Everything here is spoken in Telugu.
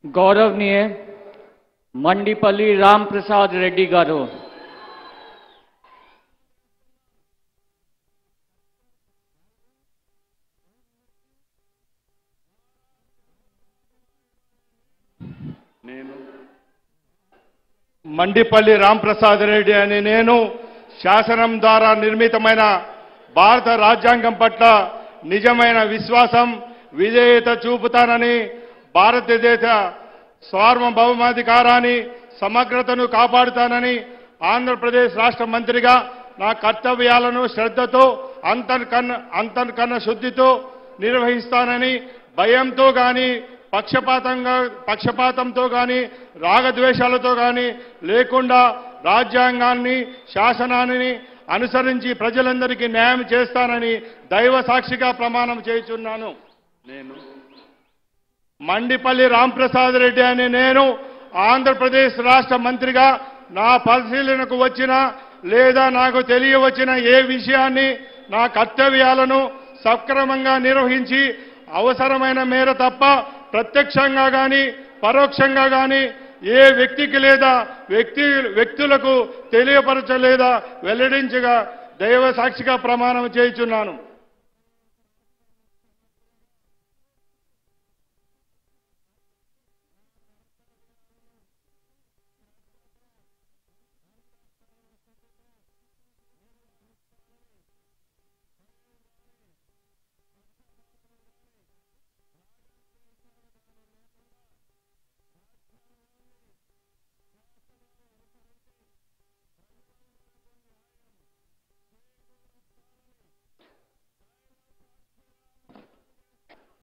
गौरवनीय मंडीपल्ली राम प्रसाद रेड्डी गारू మండిపల్లి రామ్ ప్రసాద్ రెడ్డి అని నేను శాసనం ద్వారా నిర్మితమైన భారత రాజ్యాంగం పట్ల నిజమైన విశ్వాసం విధేయత చూపుతానని భారతదేశ సార్వభౌమాధికారాన్ని సమగ్రతను కాపాడుతానని ఆంధ్రప్రదేశ్ రాష్ట్ర మంత్రిగా నా కర్తవ్యాలను శ్రద్ధతో అంతర్కన్న శుద్ధితో నిర్వహిస్తానని భయంతో గాని పక్షపాతంతో గాని రాగద్వేషాలతో గాని లేకుండా రాజ్యాంగాన్ని శాసనాన్ని అనుసరించి ప్రజలందరికీ న్యాయం చేస్తానని దైవ సాక్షిగా ప్రమాణం చేయుచున్నాను. నేను మండిపల్లి రాంప్రసాద్ రెడ్డి అని నేను ఆంధ్రప్రదేశ్ రాష్ట్ర మంత్రిగా నా పరిశీలనకు వచ్చిన లేదా నాకు తెలియవచ్చిన ఏ విషయాన్ని నా కర్తవ్యాలను సక్రమంగా నిర్వహించి అవసరమైన మేర తప్ప ప్రత్యక్షంగా గాని పరోక్షంగా గాని ఏ వ్యక్తికి లేదా వ్యక్తులకు తెలియపరచలేదా వెల్లడించగా దైవ సాక్షిగా ప్రమాణం చేయుచున్నాను.